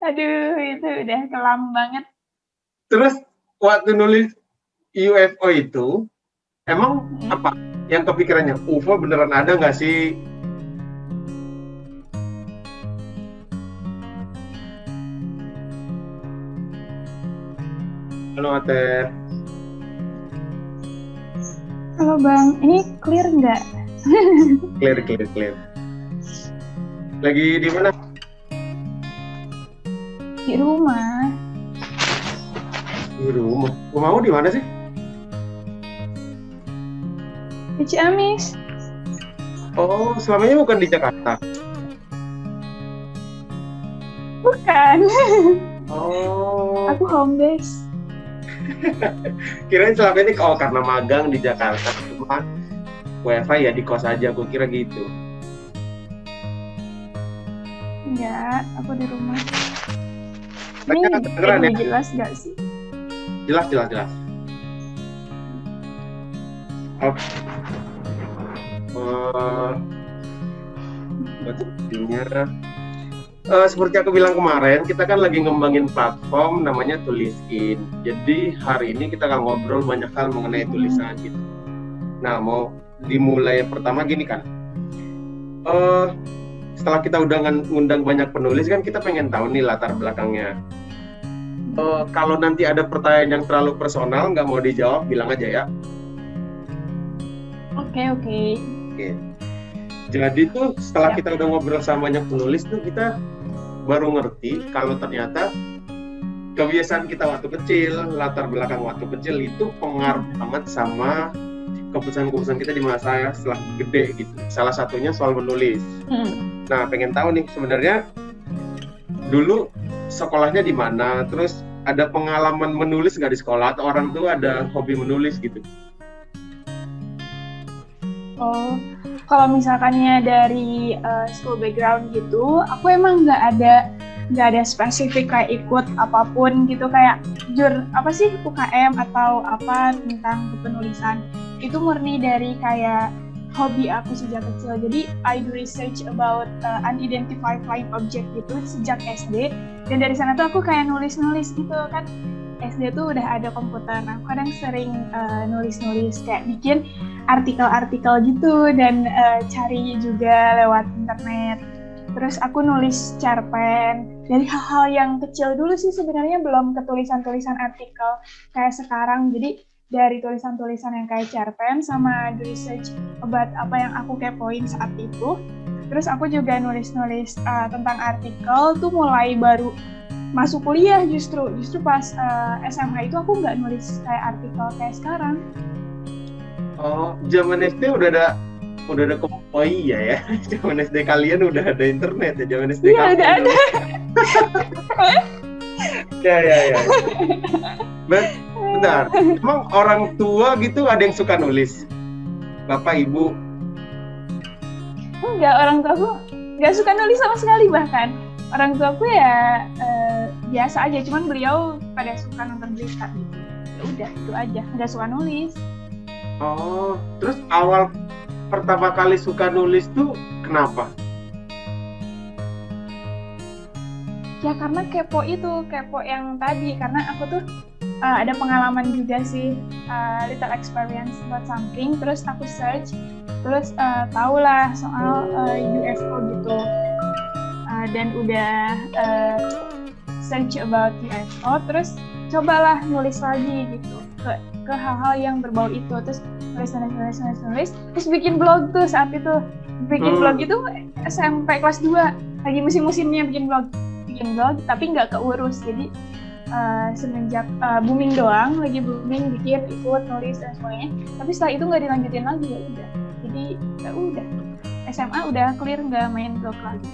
Aduh, itu udah kelam banget. Terus waktu nulis UFO itu, emang apa yang kepikirannya? UFO beneran ada nggak sih? Halo Ate, Halo Bang, ini clear nggak? clear, clear, clear. Lagi di mana? Di rumah. Di rumah. Rumahmu di mana sih? Di Ciamis. Oh, selamanya bukan di Jakarta. Bukan. Oh, Aku home base. kirain selama ini karena magang di Jakarta, cuma WiFi ya di kos aja, aku kira gitu. Enggak, aku di rumah. Tanya Ini kedengeran ya? jelas nggak sih? Jelas, jelas, jelas. Oke. Sepertinya seperti aku bilang kemarin, kita kan lagi ngembangin platform namanya Tuliskin. Jadi hari ini kita akan ngobrol banyak hal mengenai tulisan gitu. Nah, mau dimulai pertama gini kan. Setelah kita udah ngundang banyak penulis kan, kita pengen tahu nih latar belakangnya. Kalau nanti ada pertanyaan yang terlalu personal, nggak mau dijawab, bilang aja ya. Oke. Jadi tuh setelah kita udah ngobrol sama banyak penulis tuh, kita baru ngerti kalau ternyata kebiasaan kita waktu kecil, latar belakang waktu kecil itu pengaruh amat sama keputusan-keputusan kita di masa setelah gede gitu. Salah satunya soal menulis. Nah, pengen tahu nih sebenarnya dulu sekolahnya di mana, terus ada pengalaman menulis nggak di sekolah, atau orang tua ada hobi menulis gitu? Oh, kalau misalkannya dari school background gitu, aku emang nggak ada spesifik kayak ikut apapun gitu, kayak UKM atau apa tentang kepenulisan. Itu murni dari kayak hobi aku sejak kecil. Jadi I do research about unidentified flying object gitu sejak SD, dan dari sana tuh aku kayak nulis-nulis gitu kan. SD tuh udah ada komputer, aku kadang sering nulis-nulis kayak bikin artikel-artikel gitu, dan cari juga lewat internet. Terus aku nulis cerpen dari hal-hal yang kecil dulu sih sebenarnya, belum ke tulisan-tulisan artikel kayak sekarang. Jadi dari tulisan-tulisan yang kayak cerpen sama research about apa yang aku kepoin saat itu. Terus aku juga nulis-nulis tentang artikel tuh mulai baru masuk kuliah, justru pas SMA itu aku nggak nulis kayak artikel kayak sekarang. Oh, zaman SD udah ada oh iya ya, zaman SD kalian udah ada internet ya, zaman SD Iya, udah ada. Ya. Bentar, emang orang tua gitu ada yang suka nulis? Bapak, ibu? Enggak, orang tua aku nggak suka nulis sama sekali. Bahkan orang tua aku ya biasa aja, cuman beliau pada suka nonton berita gitu. Ya udah, itu aja, nggak suka nulis. Oh, terus awal pertama kali suka nulis tuh kenapa? Ya karena kepo yang tadi, karena aku tuh ada pengalaman juga sih, little experience about something, terus aku search, terus tahulah soal UFO gitu, dan udah search about UFO, terus cobalah nulis lagi gitu ke hal-hal yang berbau itu, terus nulis, terus bikin blog tuh saat itu. Blog itu SMP kelas 2, lagi musim-musimnya bikin blog, tapi nggak keurus. Jadi semenjak booming doang, lagi booming, bikin, ikut, nulis dan sebagainya. Tapi setelah itu nggak dilanjutin lagi, ya udah. Jadi ya udah, SMA udah clear, nggak main blog lagi.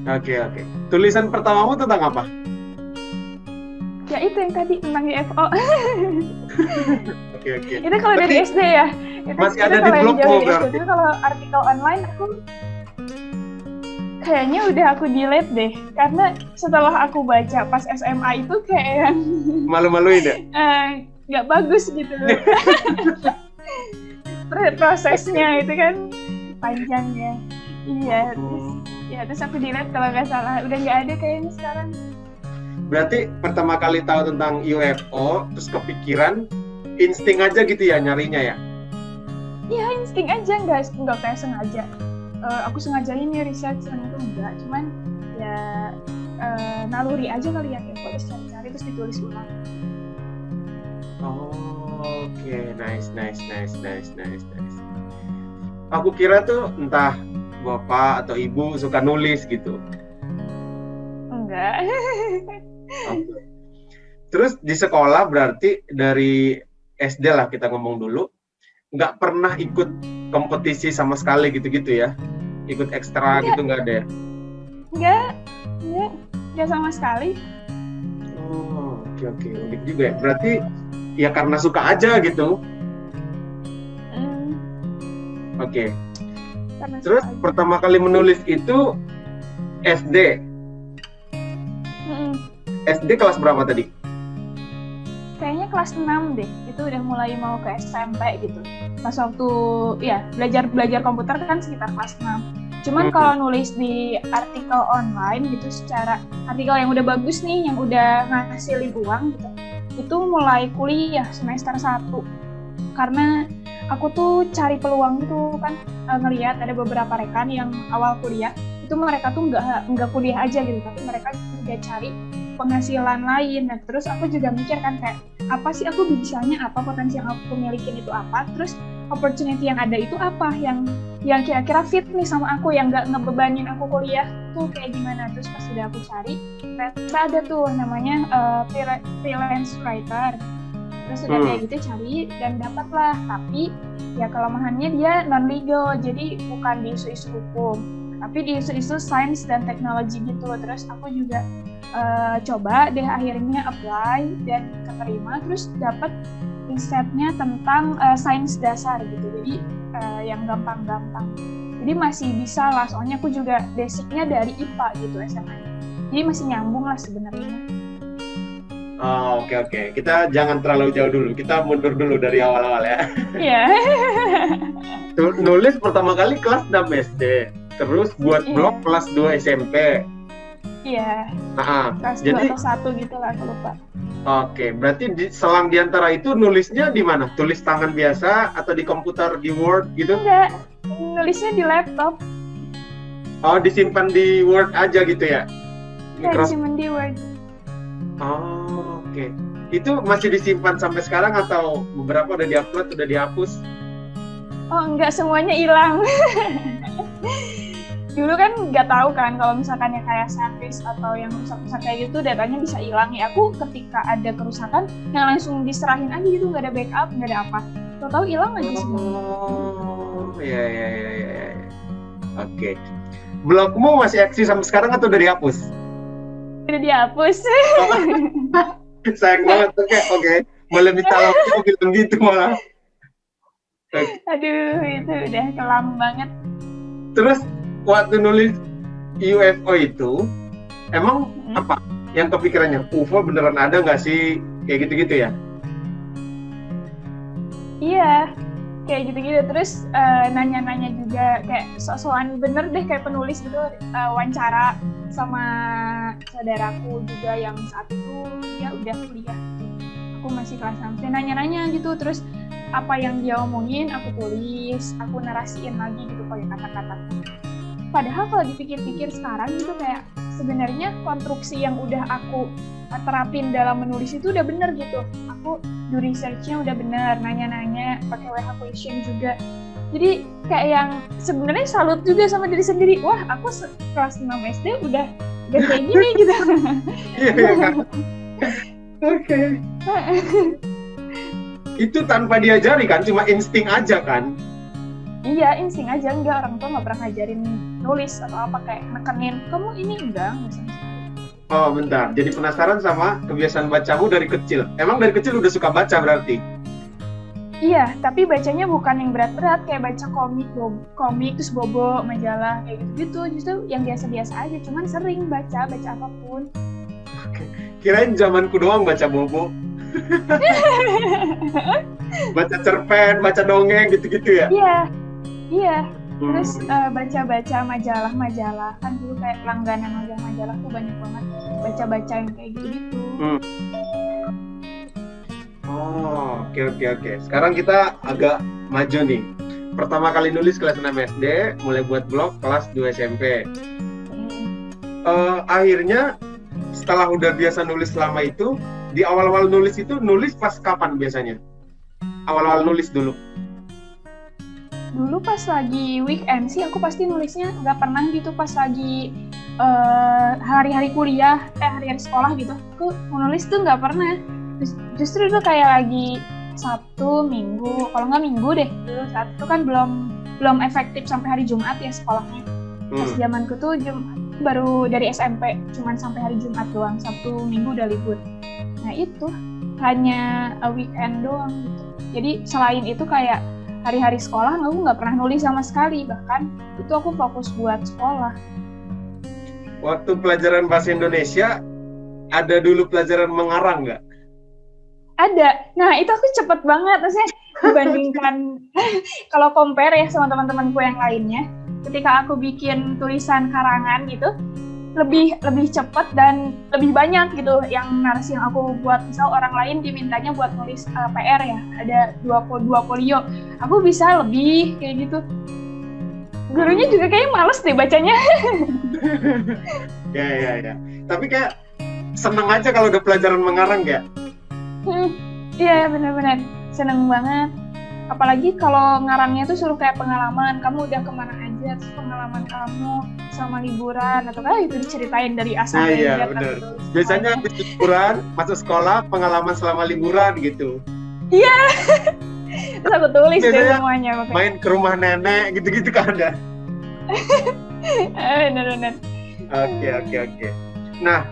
Oke. Tulisan pertamamu tentang apa? Ya itu yang tadi, tentang UFO. Oke. Itu kalau dari SD ya. Masih ada di blogmu berarti. Tapi kalau artikel online aku kayaknya udah aku delete deh, karena setelah aku baca pas SMA itu kayak yang malu-maluin ya? Nggak bagus gitu. Prosesnya itu kan panjang ya. Iya, terus aku delete kalau nggak salah. Udah nggak ada kayaknya sekarang. Berarti pertama kali tahu tentang UFO, terus kepikiran, insting aja gitu ya nyarinya ya? Iya, insting aja, nggak kayak sengaja. Aku sengaja ini research itu enggak, cuman ya naluri aja kali ya, kayak terus cari-cari terus ditulis ulang. Oke, nice. Aku kira tuh entah bapak atau ibu suka nulis gitu. Enggak. Okay. Terus di sekolah berarti dari SD lah kita ngomong dulu, nggak pernah ikut kompetisi sama sekali gitu-gitu ya? Ikut ekstra Enggak. gitu nggak ada ya? Enggak sama sekali. Oh, oke, unik juga ya. Berarti ya karena suka aja gitu. Oke. Terus pertama kali menulis itu SD. SD kelas berapa tadi? Kayaknya kelas 6 deh. Itu udah mulai mau ke SMP gitu. Pas waktu ya belajar komputer kan sekitar kelas 6. Cuman kalau nulis di artikel online gitu, secara artikel yang udah bagus nih, yang udah ngasilin uang gitu, itu mulai kuliah semester 1. Karena aku tuh cari peluang gitu kan, ngelihat ada beberapa rekan yang awal kuliah, itu mereka tuh nggak kuliah aja gitu, tapi mereka juga cari penghasilan lain. Nah, terus aku juga mikir kan kayak, apa sih aku bisanya apa, potensi yang aku milikin itu apa, terus opportunity yang ada itu apa, yang kira-kira fit nih sama aku, yang nggak ngebebanin aku kuliah tuh kayak gimana. Terus pas sudah aku cari, ternyata ada tuh namanya freelance writer. Terus udah kayak gitu cari dan dapatlah, tapi ya kelemahannya dia non legal, jadi bukan di isu-isu hukum, tapi di isu-isu sains dan teknologi gitu. Terus aku juga coba deh akhirnya apply dan keterima, terus dapat risetnya tentang sains dasar gitu, jadi yang gampang-gampang, jadi masih bisa lah, soalnya aku juga basicnya dari IPA gitu SMA, jadi masih nyambung lah sebenarnya. Oke. Kita jangan terlalu jauh dulu, kita mundur dulu dari awal-awal ya. Iya. Nulis pertama kali kelas 6 SD, terus buat blog kelas 2 SMP. Iya. Kelas 2 jadi, atau 1 gitu lah, aku lupa. Oke, berarti selang di antara itu nulisnya di mana? Tulis tangan biasa atau di komputer, di Word gitu? Enggak, nulisnya di laptop. Oh, disimpan di Word aja gitu ya? Iya, disimpan di Word. Oke. Itu masih disimpan sampai sekarang atau beberapa udah diupload, udah dihapus? Oh, enggak, semuanya hilang. Dulu kan nggak tahu kan kalau misalkan yang kayak servis atau yang rusak-rusak kayak gitu datanya bisa hilang ya. Aku ketika ada kerusakan yang langsung diserahin aja gitu, nggak ada backup, nggak ada apa. Tahu hilang aja semua. Oh, iya. Oke. Blogmu masih eksis sampai sekarang atau udah dihapus? Udah dihapus. Sayang banget. Oke. Boleh minta aku bilang gitu malah. Aduh, itu udah kelam banget. Terus waktu nulis UFO itu, emang apa yang kepikirannya? UFO beneran ada nggak sih? Kayak gitu-gitu ya? Iya, kayak gitu-gitu. Terus nanya-nanya juga, kayak sok-sokan bener deh kayak penulis gitu, wawancara sama saudaraku juga yang saat itu dia udah kuliah. Aku masih kelas 6, nanya-nanya gitu. Terus apa yang dia omongin aku tulis, aku narasiin lagi gitu pakai kata-kata. Padahal kalau dipikir-pikir sekarang gitu kayak sebenarnya konstruksi yang udah aku terapin dalam menulis itu udah bener gitu. Aku do research-nya udah bener, nanya-nanya, pakai WH question juga. Jadi kayak yang sebenarnya salut juga sama diri sendiri. Wah, aku kelas 6 SD udah kayak gini gitu. Oke. Itu tanpa diajari kan, cuma insting aja kan? Iya, insting aja, enggak, orang tua nggak pernah ngajarin nulis atau apa, kayak nekenin, kamu ini enggak sama sekali. Oh, bentar. Jadi penasaran sama kebiasaan bacamu dari kecil. Emang dari kecil udah suka baca berarti? Iya, tapi bacanya bukan yang berat-berat, kayak baca komik terus bobo, majalah, kayak gitu-gitu. Justru yang biasa-biasa aja, cuman sering baca apapun. Oke. Kirain zamanku doang baca bobo. Baca cerpen, baca dongeng, gitu-gitu ya? Iya. Terus baca-baca majalah-majalah, kan dulu kayak langganan majalah-majalah tuh banyak banget. baca-baca yang kayak gitu. Oh, oke. Sekarang kita agak maju nih. Pertama kali nulis kelas 6 SD, mulai buat blog kelas 2 SMP. Akhirnya setelah udah biasa nulis selama itu, di awal-awal nulis itu nulis pas kapan biasanya? Awal-awal nulis dulu. Dulu pas lagi weekend sih aku pasti nulisnya, nggak pernah gitu pas lagi hari-hari kuliah, hari-hari sekolah gitu. Aku nulis tuh nggak pernah. Justru itu kayak lagi Sabtu, Minggu, kalau nggak Minggu deh. Dulu saat itu kan belum efektif sampai hari Jumat ya sekolahnya. Pas zamanku tuh baru dari SMP, cuman sampai hari Jumat doang. Sabtu, Minggu udah libur. Nah itu hanya weekend doang gitu. Jadi selain itu kayak hari-hari sekolah aku nggak pernah nulis sama sekali. Bahkan itu aku fokus buat sekolah. Waktu pelajaran bahasa Indonesia, ada dulu pelajaran mengarang nggak? Ada. Nah, itu aku cepet banget. Maksudnya dibandingkan kalau compare ya sama teman-temanku yang lainnya, ketika aku bikin tulisan karangan gitu, lebih cepet dan lebih banyak gitu yang narasi yang aku buat. Misal orang lain dimintanya buat nulis PR ya, ada dua folio. Aku bisa lebih kayak gitu. Gurunya juga kayaknya males deh bacanya. Ya. Tapi kayak seneng aja kalau udah pelajaran mengarang ya. Iya benar-benar seneng banget. Apalagi kalau ngarangnya tuh suruh kayak pengalaman, kamu udah kemana aja, terus pengalaman kamu sama liburan atau itu diceritain dari A sampai Z. Iya benar. Biasanya habis liburan, masuk sekolah, pengalaman selama liburan gitu. Iya. Terus aku tulis deh semuanya. Makanya. Main ke rumah nenek gitu-gitu kan ada. Benar-benar. Oke. Nah,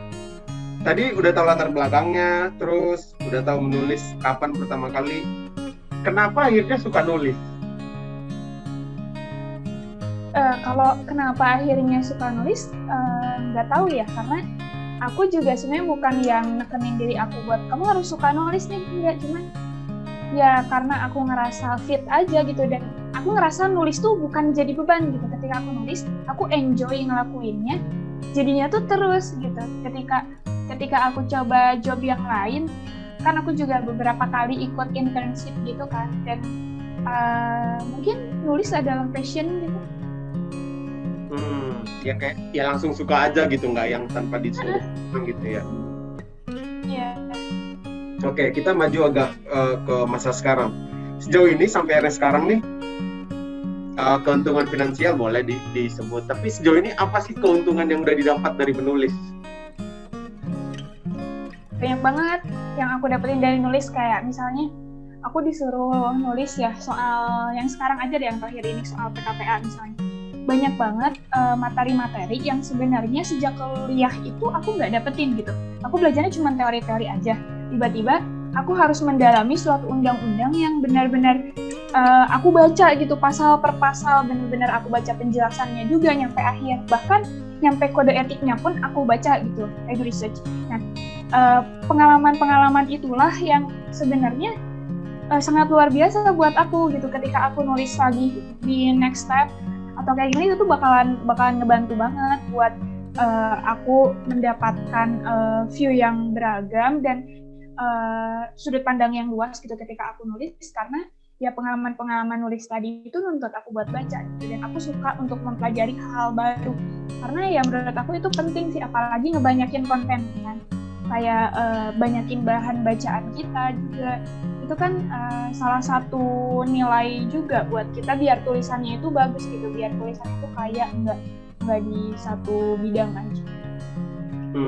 tadi udah tahu latar belakangnya, terus udah tahu menulis kapan pertama kali. Kenapa akhirnya suka nulis? Kalau kenapa akhirnya suka nulis, nggak tahu ya, karena aku juga sebenarnya bukan yang nekenin diri aku buat kamu harus suka nulis nih, enggak, cuman ya karena aku ngerasa fit aja gitu, dan aku ngerasa nulis tuh bukan jadi beban gitu. Ketika aku nulis, aku enjoy ngelakuinnya, jadinya tuh terus gitu. Ketika aku coba job yang lain, kan aku juga beberapa kali ikut internship gitu kan, dan mungkin nulis adalah passion gitu. Ya kayak ya langsung suka aja gitu, nggak yang tanpa disuruh gitu ya. Iya. Oke, kita maju agak ke masa sekarang. Sejauh ini sampai era sekarang nih, keuntungan finansial boleh disebut, tapi sejauh ini apa sih keuntungan yang udah didapat dari menulis? Banyak banget yang aku dapetin dari nulis, kayak misalnya aku disuruh nulis ya soal yang sekarang aja deh, yang terakhir ini soal PKPA misalnya. Banyak banget materi-materi yang sebenarnya sejak kuliah itu aku nggak dapetin gitu. Aku belajarnya cuma teori-teori aja. Tiba-tiba aku harus mendalami suatu undang-undang yang benar-benar aku baca gitu pasal per pasal, benar-benar aku baca penjelasannya juga nyampe akhir. Bahkan nyampe kode etiknya pun aku baca gitu, kayak research. Nah, pengalaman-pengalaman itulah yang sebenarnya sangat luar biasa buat aku gitu. Ketika aku nulis lagi di next step atau kayak gini, itu bakalan ngebantu banget buat aku mendapatkan view yang beragam dan sudut pandang yang luas gitu ketika aku nulis, karena ya pengalaman-pengalaman nulis tadi itu nuntut aku buat baca gitu. Dan aku suka untuk mempelajari hal baru, karena ya menurut aku itu penting sih, apalagi ngebanyakin konten kan, kayak banyakin bahan bacaan kita juga. Itu kan salah satu nilai juga buat kita biar tulisannya itu bagus gitu, biar tulisannya itu kayak nggak di satu bidang aja.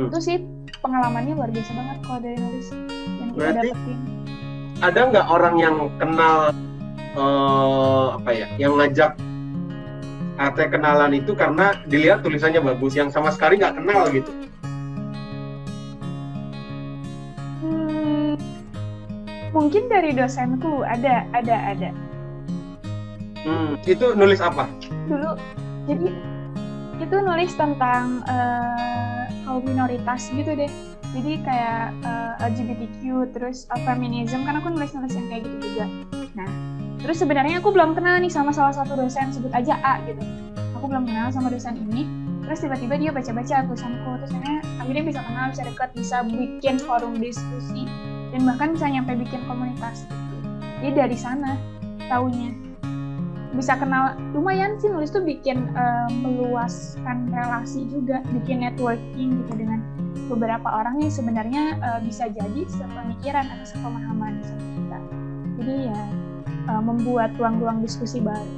Itu sih pengalamannya luar biasa banget kalau dari nulis yang kita dapetin. Ada nggak orang yang kenal yang ngajak kenalan itu karena dilihat tulisannya bagus, yang sama sekali nggak kenal gitu? Mungkin dari dosenku ada. Itu nulis apa? Dulu, jadi itu nulis tentang kaum minoritas gitu deh. Jadi kayak LGBTQ, terus feminism, kan aku nulis yang kayak gitu juga. Nah, terus sebenarnya aku belum kenal nih sama salah satu dosen, sebut aja A gitu. Aku belum kenal sama dosen ini. Terus tiba-tiba dia baca-baca tulisanku, terus akhirnya bisa kenal, bisa dekat, bisa bikin forum diskusi, dan bahkan bisa nyampe bikin komunitas gitu. Jadi dari sana taunya bisa kenal, lumayan sih nulis tuh bikin meluaskan relasi juga, bikin networking gitu dengan beberapa orang yang sebenarnya bisa jadi sepemikiran atau sepemahaman sama kita. Jadi ya membuat ruang-ruang diskusi baru.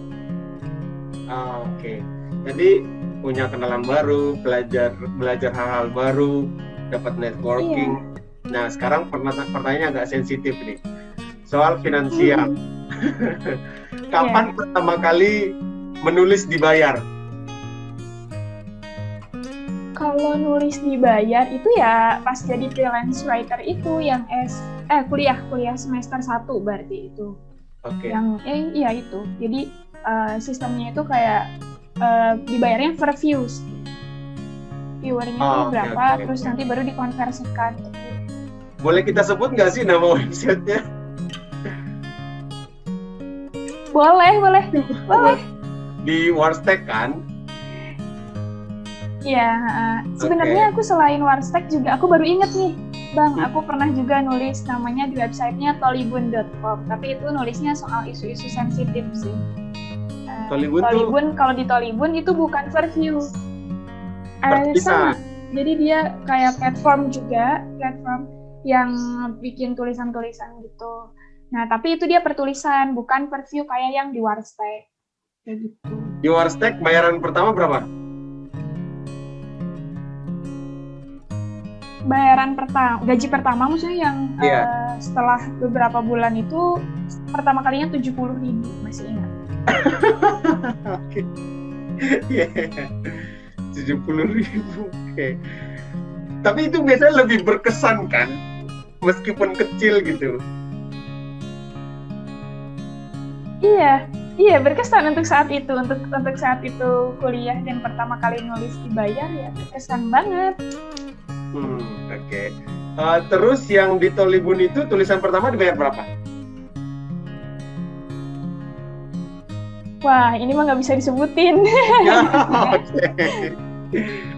Oke. Jadi punya kenalan baru, belajar hal-hal baru, dapat networking. Iya. Nah, sekarang pertanyaannya agak sensitif nih. Soal finansial. Kapan pertama kali menulis dibayar? Kalau nulis dibayar itu ya pas jadi freelance writer itu yang kuliah semester 1 berarti itu. Oke. Yang iya itu. Jadi sistemnya itu kayak dibayarnya per views. Viewernya itu berapa, terus nanti baru dikonversikan. Boleh kita sebut nggak sih nama websitenya? Boleh. Di Warstack kan? Iya, sebenarnya aku selain Warstack juga aku baru inget nih, Bang, aku pernah juga nulis namanya di websitenya tolibun.com, tapi itu nulisnya soal isu-isu sensitif sih. Tolibun kalau di Tolibun itu bukan per view. Sama. Jadi dia kayak platform yang bikin tulisan-tulisan gitu. Nah, tapi itu dia per tulisan, bukan per view kayak yang di Warstack. Kayak gitu. Di Warstack bayaran pertama berapa? Gaji pertama maksudnya yang setelah beberapa bulan itu pertama kalinya 70.000, masih ingat. Oke. 70.000. Oke. Tapi itu biasanya lebih berkesan kan, meskipun kecil gitu. Iya berkesan untuk saat itu, untuk saat itu kuliah dan pertama kali nulis dibayar ya berkesan banget. Oke. Terus yang di Tolibun itu tulisan pertama dibayar berapa? Wah, ini mah nggak bisa disebutin.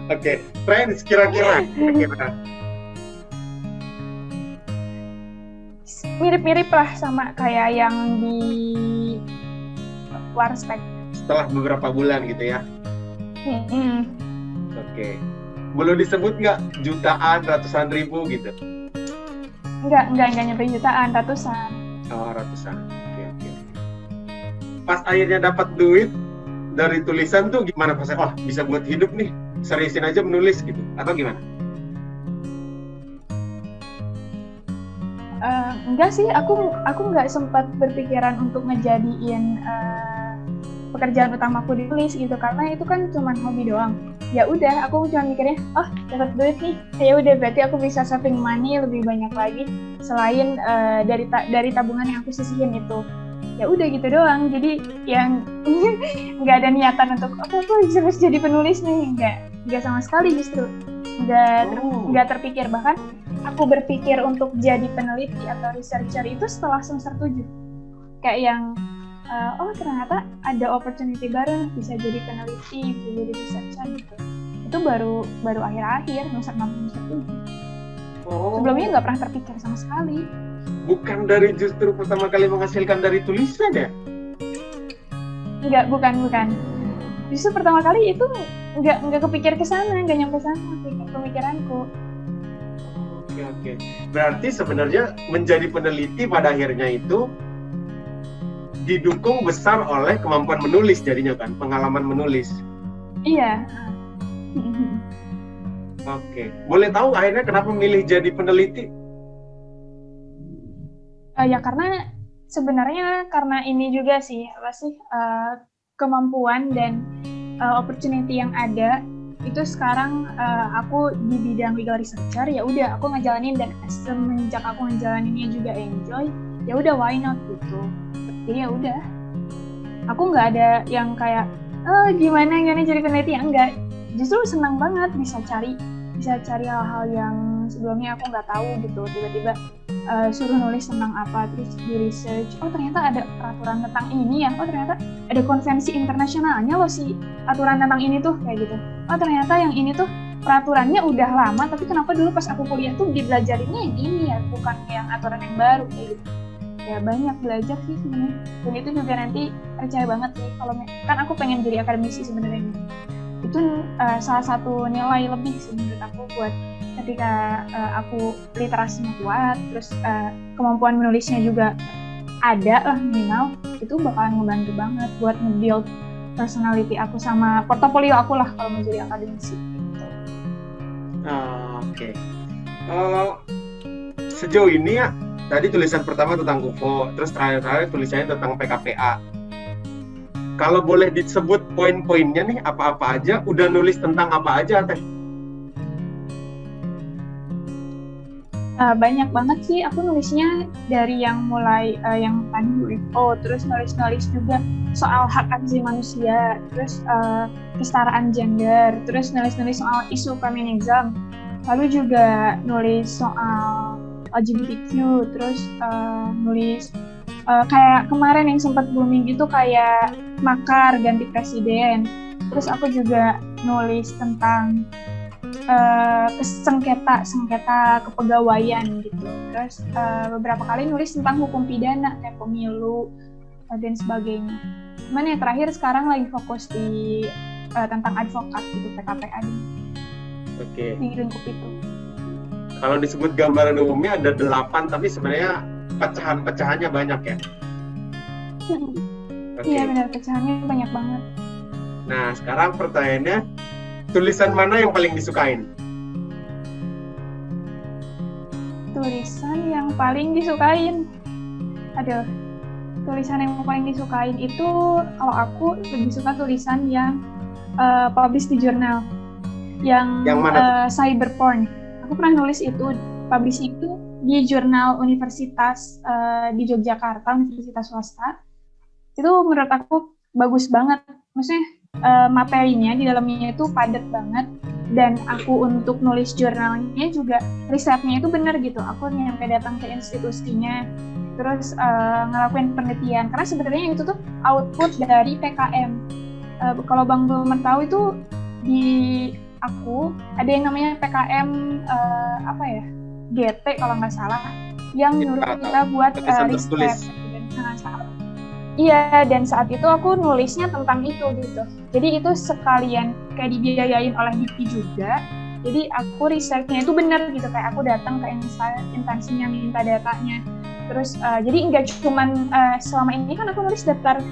Oke. Trends kira-kira. Mirip-mirip lah sama kayak yang di Warstack. Setelah beberapa bulan gitu ya? Oke. Boleh disebut nggak jutaan, ratusan ribu gitu? Enggak nyampe jutaan, ratusan. Oh, ratusan. Oke. Pas akhirnya dapat duit dari tulisan tuh gimana pas? Oh, bisa buat hidup nih, seriusin aja menulis gitu, atau gimana? Enggak sih, aku nggak sempat berpikiran untuk ngejadiin pekerjaan utamaku ditulis gitu, karena itu kan cuma hobi doang. Ya udah, aku cuma mikirnya, dapat duit nih, ya udah berarti aku bisa saving money lebih banyak lagi selain dari tabungan yang aku sisihin itu. Ya udah gitu doang. Jadi yang nggak ada niatan untuk aku harus jadi penulis nih, nggak sama sekali, justru nggak terpikir. Bahkan aku berpikir untuk jadi peneliti atau researcher itu setelah semester 7. Kayak yang ternyata ada opportunity baru nih, bisa jadi peneliti, bisa jadi researcher gitu. Itu baru akhir-akhir semester 6, semester 7. Sebelumnya nggak pernah terpikir sama sekali. Bukan dari justru pertama kali menghasilkan dari tulisan ya? Enggak, bukan. Justru pertama kali itu nggak kepikir ke sana, nggak nyampe sana pemikiranku. Oke. Berarti sebenarnya menjadi peneliti pada akhirnya itu didukung besar oleh kemampuan menulis jadinya kan, pengalaman menulis. Iya. Oke. Boleh tahu akhirnya kenapa memilih jadi peneliti? Ya karena sebenarnya karena ini juga sih, kemampuan dan opportunity yang ada itu sekarang aku di bidang legal researcher, ya udah aku ngejalanin, dan semenjak aku ngejalaninnya juga enjoy, ya udah why not gitu. Jadi ya udah, aku nggak ada yang kayak gimana jadi peneliti, ya enggak, justru senang banget bisa cari hal-hal yang sebelumnya aku nggak tahu gitu, tiba-tiba suruh nulis tentang apa, terus di research, oh ternyata ada peraturan tentang ini ya, oh ternyata ada konvensi internasionalnya loh si aturan tentang ini tuh, kayak gitu. Oh ternyata yang ini tuh peraturannya udah lama, tapi kenapa dulu pas aku kuliah tuh dibelajarinnya yang ini ya, bukan yang aturan yang baru, kayak gitu. Ya banyak belajar sih sebenarnya, dan itu juga nanti percaya banget sih kalau kan aku pengen jadi akademisi sebenarnya. Itu salah satu nilai lebih sih menurut aku buat ketika aku literasinya kuat, terus kemampuan menulisnya juga ada lah minimal, itu bakalan ngebantu banget buat nge-build personality aku sama portofolio aku lah kalau mau jadi akademisi. Gitu. Oke. Sejauh ini ya, tadi tulisan pertama tentang UFO, terus terakhir tulisannya tentang PKPA. Kalau boleh disebut poin-poinnya nih, apa-apa aja, udah nulis tentang apa aja, Teh? Banyak banget sih, aku nulisnya dari yang mulai yang tadi UFO, terus nulis-nulis juga soal hak asasi manusia, terus kesetaraan gender, terus nulis-nulis soal isu feminisme, lalu juga nulis soal LGBTQ, terus nulis kayak kemarin yang sempat booming gitu kayak makar ganti presiden. Terus aku juga nulis tentang sengketa kepegawaian gitu. Terus beberapa kali nulis tentang hukum pidana kayak pemilu dan sebagainya. Cuman ya terakhir sekarang lagi fokus di tentang advokat gitu, PKPA Oke. Di lingkup itu. Kalau disebut gambaran umumnya ada 8, tapi sebenarnya pecahan-pecahannya banyak ya? Iya benar, pecahannya banyak banget. Nah sekarang pertanyaannya, tulisan mana yang paling disukain? Tulisan yang paling disukain? Aduh, tulisan yang paling disukain itu kalau aku lebih suka tulisan yang publish di jurnal. Yang mana? Cyberporn. Aku pernah nulis itu, publishing itu di jurnal universitas di Yogyakarta, universitas swasta. Itu menurut aku bagus banget. Maksudnya materinya di dalamnya itu padat banget, dan aku untuk nulis jurnalnya juga risetnya itu benar gitu. Aku nyampe datang ke institusinya, terus ngelakuin penelitian. Karena sebenarnya itu tuh output dari PKM. Kalau Bang Bulmer tahu itu di aku ada yang namanya PKM GT kalau nggak salah, yang nyuruh kita buat riset. Dan saat itu aku nulisnya tentang itu gitu. Jadi itu sekalian kayak dibiayain oleh DIPI juga. Jadi aku risetnya itu benar gitu, kayak aku datang ke instansinya minta datanya. Terus jadi nggak cuman selama ini kan aku nulis daftar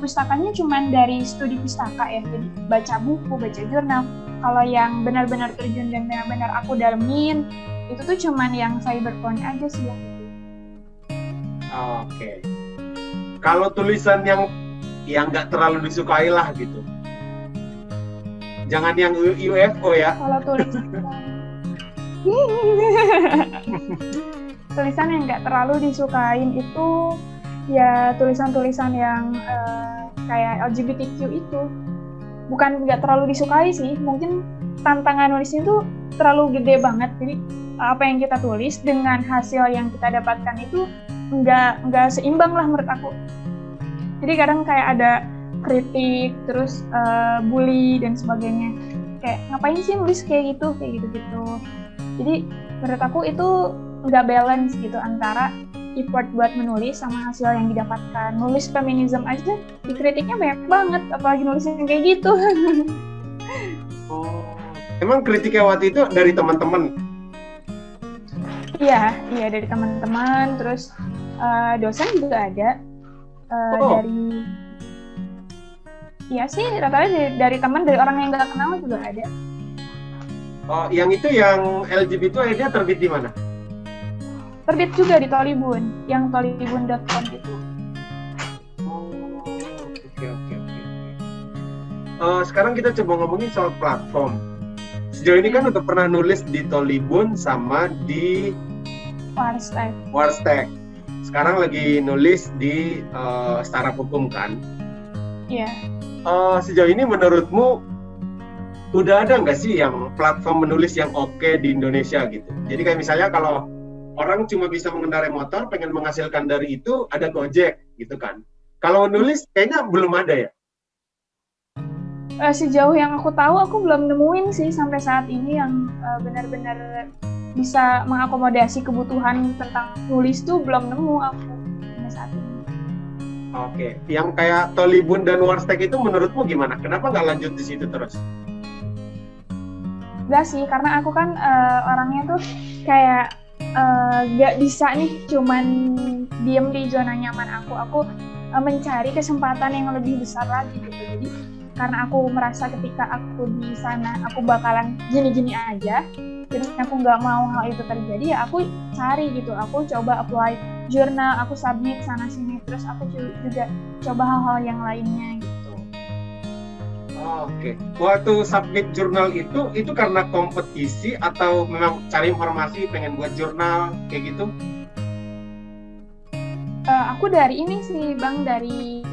pustakanya cuman dari studi pustaka ya, jadi baca buku, baca jurnal. Kalau yang benar-benar terjun dan benar-benar aku dalemin, itu tuh cuman yang cyberporn aja sih. Oke. Kalau tulisan yang nggak terlalu disukai lah gitu, jangan yang UFO ya. Kalau tulisan yang nggak terlalu disukain itu ya tulisan-tulisan yang kayak LGBTQ itu. Bukan nggak terlalu disukai sih, mungkin tantangan nulisnya tuh terlalu gede banget. Jadi apa yang kita tulis dengan hasil yang kita dapatkan itu nggak seimbang lah menurut aku. Jadi kadang kayak ada kritik, terus bully dan sebagainya. Kayak ngapain sih nulis kayak gitu. Jadi menurut aku itu nggak balance gitu antara effort buat menulis sama hasil yang didapatkan. Nulis feminisme aja dikritiknya banyak banget, apalagi nulis yang kayak gitu. Emang kritiknya waktu itu dari teman-teman? Iya dari teman-teman, terus dosen juga ada. Dari rata-rata dari teman, dari orang yang nggak kenal juga ada. Yang itu yang LGBT akhirnya terbit di mana? Terbit juga di Tolibun, yang tolibun.com itu. Oke. Sekarang kita coba ngomongin soal platform. Sejauh ini kan udah pernah nulis di Tolibun sama di Warstek. Sekarang lagi nulis di Startup Hukum kan? Iya. Sejauh ini menurutmu udah ada nggak sih yang platform menulis yang oke di Indonesia gitu? Jadi kayak misalnya kalau orang cuma bisa mengendarai motor, pengen menghasilkan dari itu, ada Gojek gitu kan. Kalau menulis kayaknya belum ada ya? Sejauh yang aku tahu, aku belum nemuin sih sampai saat ini yang benar-benar bisa mengakomodasi kebutuhan tentang nulis tuh belum nemu aku sampai saat ini. Oke, yang kayak Tolibun dan Warstek itu menurutmu gimana? Kenapa nggak lanjut di situ terus? Enggak sih, karena aku kan orangnya tuh kayak nggak bisa nih cuman diem di zona nyaman aku. Aku mencari kesempatan yang lebih besar lagi gitu. Jadi karena aku merasa ketika aku di sana aku bakalan gini-gini aja, jadi aku nggak mau hal itu terjadi, ya aku cari gitu, aku coba apply jurnal, aku submit sana sini, terus aku juga coba hal-hal yang lainnya gitu. Oke. Waktu submit jurnal itu karena kompetisi atau memang cari informasi pengen buat jurnal kayak gitu? Aku dari ini sih Bang, dari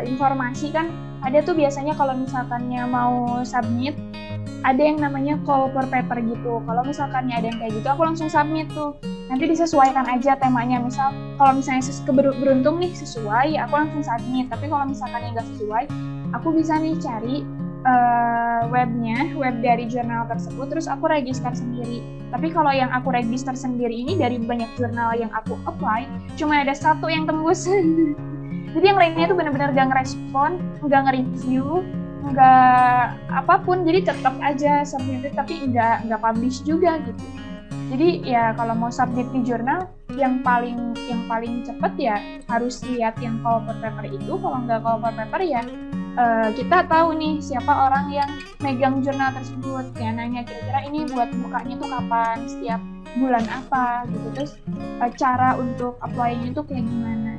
informasi kan ada tuh biasanya kalau misalkannya mau submit ada yang namanya call per paper gitu. Kalau misalkannya ada yang kayak gitu, aku langsung submit tuh. Nanti disesuaikan aja temanya. Misal kalau misalnya beruntung nih sesuai, aku langsung submit. Tapi kalau misalkannya nggak sesuai, aku bisa nih cari webnya, web dari jurnal tersebut, terus aku register sendiri. Tapi kalau yang aku register sendiri ini dari banyak jurnal yang aku apply, cuma ada satu yang tembus. Jadi yang lainnya tuh benar-benar gak ngerespon, gak nge-review, nggak apapun, jadi tetap aja submit tapi nggak publish juga gitu. Jadi ya kalau mau submit di jurnal yang paling cepat ya harus lihat yang call per paper itu. Kalau nggak call per paper ya kita tahu nih siapa orang yang megang jurnal tersebut, ya nanya kira-kira ini buat bukanya tuh kapan, setiap bulan apa gitu, terus cara untuk apply-nya tuh kayak gimana.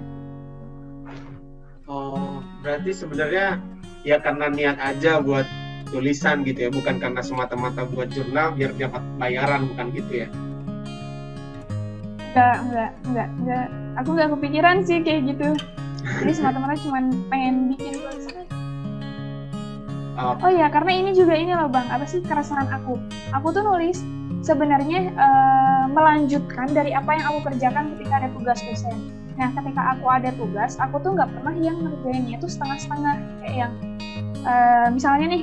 Oh, berarti sebenarnya ya karena niat aja buat tulisan gitu ya, bukan karena semata-mata buat jurnal biar dapat bayaran, bukan gitu ya? Enggak. Aku nggak kepikiran sih kayak gitu. Jadi semata-mata cuma pengen bikin tulisan. Oh ya, karena ini juga ini loh Bang, apa sih keresahan aku? Aku tuh nulis sebenarnya melanjutkan dari apa yang aku kerjakan ketika ada tugas dosen. Nah, ketika aku ada tugas, aku tuh nggak pernah yang ngerjainnya itu setengah-setengah. Kayak yang misalnya nih,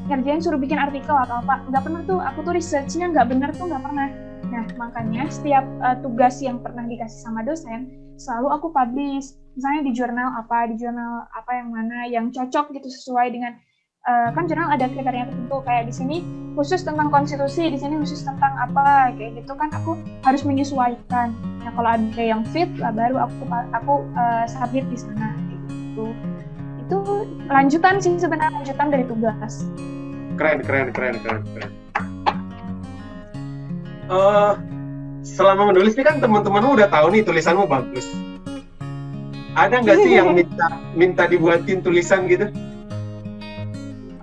ngerjain suruh bikin artikel atau apa, nggak pernah tuh, aku tuh research-nya nggak bener tuh, nggak pernah. Nah, makanya setiap tugas yang pernah dikasih sama dosen, selalu aku publish. Misalnya di jurnal apa yang mana, yang cocok gitu sesuai dengan, kan jurnal ada kriteria tertentu, kayak di sini khusus tentang konstitusi, di sini khusus tentang apa, kayak gitu kan aku harus menyesuaikan. Nah, kalau ada yang fit lah baru aku submit di sana kayak gitu. Itu lanjutan sih sebenarnya, lanjutan dari tugas. Keren. Selama menulis ini kan teman-temanmu udah tahu nih tulisanmu bagus. Ada nggak sih yang minta dibuatin tulisan gitu?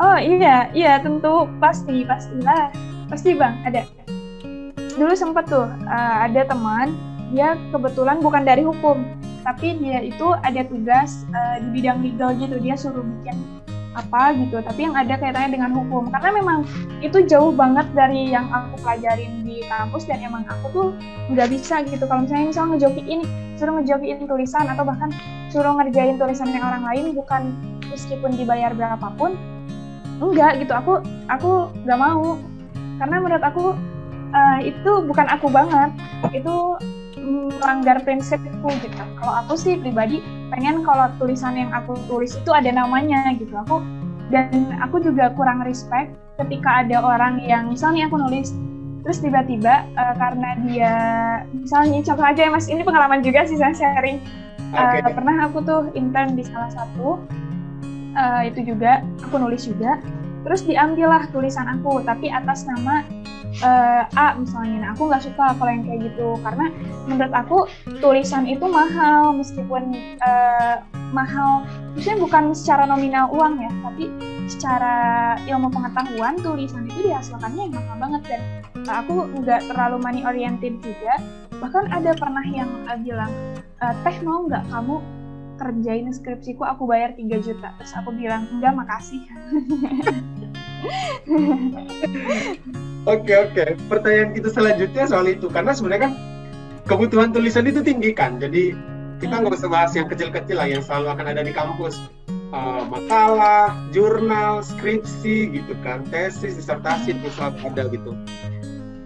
Oh iya tentu pastilah. Pasti Bang, ada. Dulu sempat tuh ada teman, dia kebetulan bukan dari hukum, tapi dia itu ada tugas di bidang legal gitu, dia suruh bikin apa gitu, tapi yang ada kaitannya dengan hukum, karena memang itu jauh banget dari yang aku pelajarin di kampus, dan emang aku tuh nggak bisa gitu kalau misalnya suruh ngejokiin tulisan atau bahkan suruh ngerjain tulisan yang orang lain, bukan meskipun dibayar berapapun, enggak gitu, aku nggak mau, karena menurut aku itu bukan aku banget, itu melanggar prinsipku gitu. Kalau aku sih pribadi pengen kalau tulisan yang aku tulis itu ada namanya gitu. Aku juga kurang respect ketika ada orang yang misalnya aku nulis terus tiba-tiba karena dia misalnya, contoh aja ya Mas, ini pengalaman juga sih saya sharing. Pernah aku tuh intern di salah satu itu juga aku nulis juga, terus diambillah tulisan aku tapi atas nama A misalnya. Nah, aku nggak suka kalau yang kayak gitu, karena menurut aku tulisan itu mahal, meskipun mahal maksudnya bukan secara nominal uang ya, tapi secara ilmu pengetahuan tulisan itu dihasilkannya yang mahal banget, dan aku nggak terlalu money oriented juga. Bahkan ada pernah yang bilang, teh mau nggak kamu kerjain skripsiku, aku bayar 3 juta. Terus aku bilang, enggak makasih. Oke. Pertanyaan kita selanjutnya soal itu, karena sebenarnya kan kebutuhan tulisan itu tinggi kan, jadi kita nggak usah bahas yang kecil-kecil lah yang selalu akan ada di kampus. Makalah, jurnal, skripsi gitu kan, tesis, disertasi itu selalu ada gitu.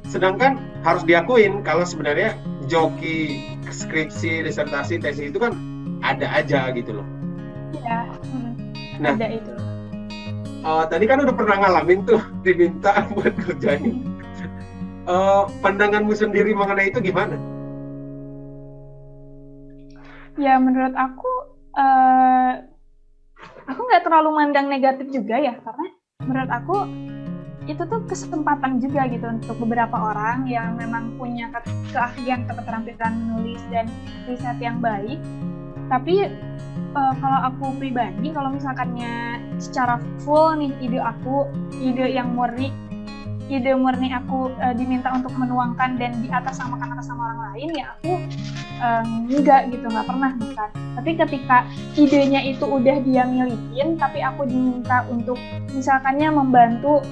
Sedangkan harus diakuin kalau sebenarnya joki skripsi, disertasi, tesis itu kan ada aja gitu loh. Iya, Nah, ada itu. Tadi kan udah pernah ngalamin tuh diminta buat kerjain. Pandanganmu sendiri mengenai itu gimana? Ya menurut aku nggak terlalu mandang negatif juga ya, karena menurut aku itu tuh kesempatan juga gitu untuk beberapa orang yang memang punya keahlian atau keterampilan menulis dan riset yang baik. Tapi kalau aku pribadi, kalau misalkannya secara full nih ide yang murni aku diminta untuk menuangkan dan di atas sama orang lain, ya aku enggak gitu, nggak pernah bukan. Tapi ketika idenya itu udah dia milikin, tapi aku diminta untuk misalkannya membantu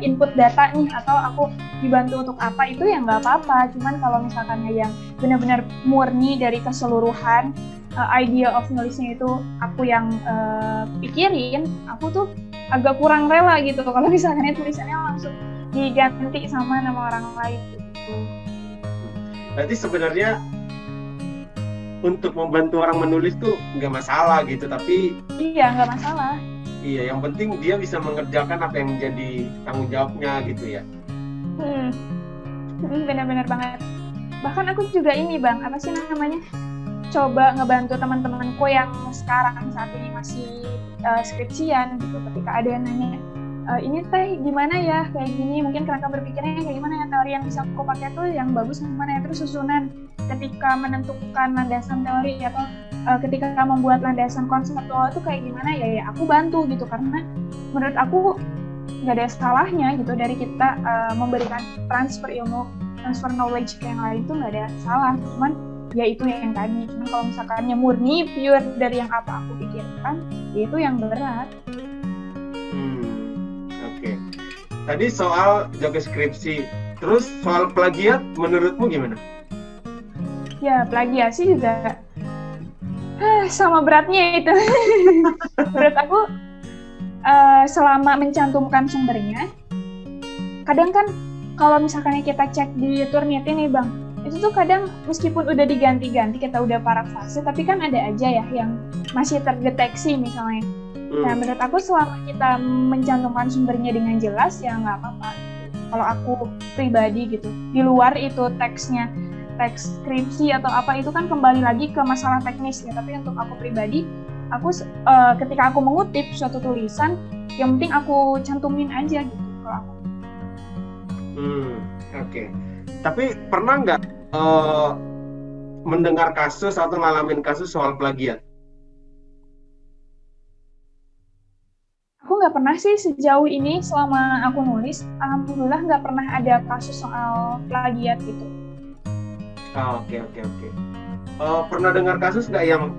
input data nih, atau aku dibantu untuk apa, itu ya nggak apa-apa. Cuman kalau misalkannya yang benar-benar murni dari keseluruhan idea of nulisnya itu aku yang pikirin, aku tuh agak kurang rela gitu kalau misalkannya tulisannya langsung diganti sama nama orang lain gitu. Berarti sebenarnya untuk membantu orang menulis tuh nggak masalah gitu, tapi iya nggak masalah. Iya, yang penting dia bisa mengerjakan apa yang menjadi tanggung jawabnya gitu ya. Benar-benar banget. Bahkan aku juga ini Bang, apa sih namanya? Coba ngebantu teman-temanku yang sekarang saat ini masih skripsian gitu. Ketika ada yang nanya, ini teh gimana ya kayak gini, mungkin kerangka berpikirnya kayak gimana ya, teori yang bisa aku pakai tuh yang bagus gimana ya, terus susunan ketika menentukan landasan teori atau ketika membuat landasan konseptual itu kayak gimana ya aku bantu gitu, karena menurut aku nggak ada salahnya gitu dari kita memberikan transfer ilmu, transfer knowledge ke yang lain tuh nggak ada salah. Cuman ya itu yang tadi, cuman kalau misalkannya murni pure dari yang apa aku pikirkan, ya itu yang berat. Oke. Tadi soal jaga skripsi, terus soal plagiat menurutmu gimana? Ya plagiasi juga sama beratnya itu. Menurut aku selama mencantumkan sumbernya, kadang kan kalau misalkan kita cek di Turnitin nih Bang, itu tuh kadang meskipun udah diganti-ganti, kita udah parafrase, tapi kan ada aja ya yang masih terdeteksi misalnya. Nah menurut aku selama kita mencantumkan sumbernya dengan jelas ya nggak apa-apa. Kalau aku pribadi gitu, di luar itu teksnya, teks skripsi atau apa itu kan kembali lagi ke masalah teknis ya. Tapi untuk aku pribadi, aku ketika aku mengutip suatu tulisan, yang penting aku cantumin aja gitu kalau aku. Oke. Tapi pernah nggak mendengar kasus atau ngalamin kasus soal plagiat? Aku nggak pernah sih sejauh ini selama aku nulis, alhamdulillah nggak pernah ada kasus soal plagiat gitu. Oke. Pernah dengar kasus nggak yang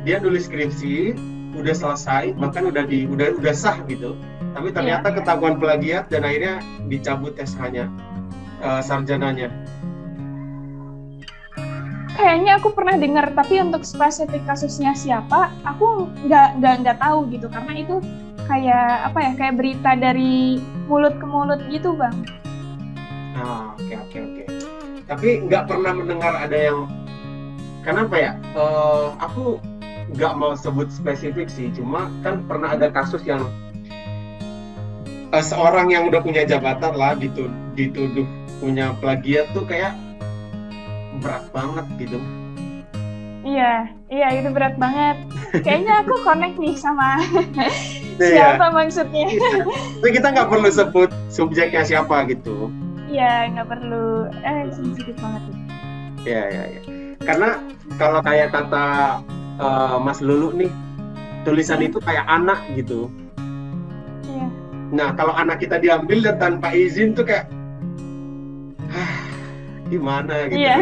dia nulis skripsi udah selesai, bahkan udah sah gitu, tapi ternyata ketahuan plagiat dan akhirnya dicabut SH-nya, sarjananya? Kayaknya aku pernah dengar, tapi untuk spesifik kasusnya siapa, aku nggak tahu gitu, karena itu kayak apa ya, kayak berita dari mulut ke mulut gitu Bang. Oke. Tapi nggak pernah mendengar ada yang, kenapa ya? Aku nggak mau sebut spesifik sih, cuma kan pernah ada kasus yang seorang yang udah punya jabatan lah dituduh punya plagiat tuh kayak berat banget gitu. Iya itu berat banget. Kayaknya aku connect nih sama siapa maksudnya. Tapi kita nggak perlu sebut subjeknya siapa gitu. Iya, nggak perlu. Sensitif banget. Iya. Karena kalau kayak kata Mas Lulu nih, tulisan itu kayak anak gitu. Iya. Nah, kalau anak kita diambil dan tanpa izin tuh kayak gimana gitu. Iya.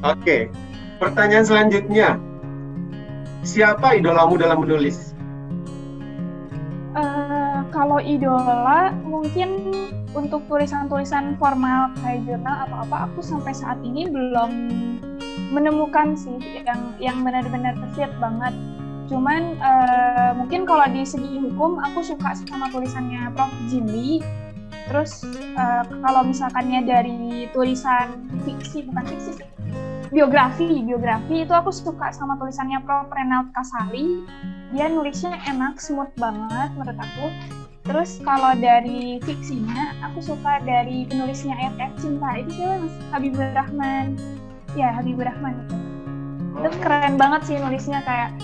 Oke. Pertanyaan selanjutnya. Siapa idolamu dalam menulis? Kalau idola mungkin untuk tulisan-tulisan formal kayak jurnal atau apa, aku sampai saat ini belum menemukan sih yang benar-benar fit banget. Cuman mungkin kalau di segi hukum aku suka sama tulisannya Prof. Jimli. Terus kalau misalkannya dari tulisan bukan fiksi sih, biografi itu aku suka sama tulisannya Prof. Renald Kasali. Dia nulisnya enak, smooth banget menurut aku. Terus kalau dari fiksinya, aku suka dari penulisnya Ayat-Ayat Cinta. Itu siapa Mas? Habibur Rahman. Ya, Habibur Rahman itu. Itu keren banget sih nulisnya, kayak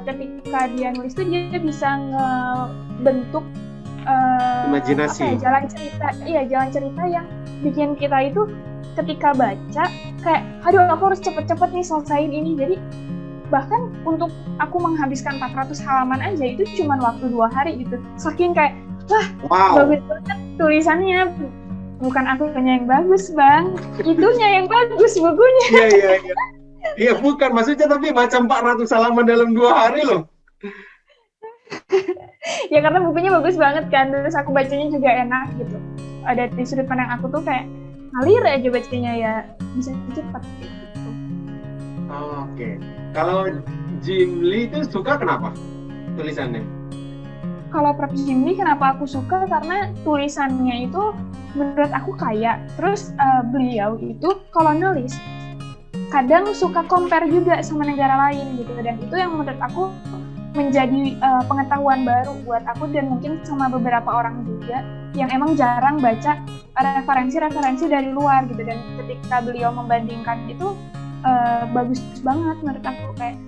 ketika dia nulis tuh dia bisa ngebentuk imajinasi. Jalan cerita yang bikin kita itu ketika baca kayak, aduh aku harus cepet-cepet nih selesaiin ini. Jadi bahkan untuk aku menghabiskan 400 halaman aja itu cuma waktu 2 hari gitu. Saking kayak, wah, bagus banget tulisannya. Bukan akunya yang bagus, Bang. Itunya yang bagus bukunya. Iya. Iya, bukan. Maksudnya tapi baca 400 halaman dalam 2 hari loh. Ya karena bukunya bagus banget kan. Terus aku bacanya juga enak gitu. Ada di sudut pandang aku tuh kayak ngalir aja bacanya, ya bisa cepat gitu. Oke. Kalau Jimli itu suka kenapa tulisannya? Kalau Prof. Jimli kenapa aku suka, karena tulisannya itu menurut aku kaya. Terus beliau itu kalau nulis kadang suka compare juga sama negara lain gitu, dan itu yang menurut aku menjadi pengetahuan baru buat aku dan mungkin sama beberapa orang juga yang emang jarang baca referensi-referensi dari luar gitu. Dan ketika beliau membandingkan itu bagus banget menurut aku, kayak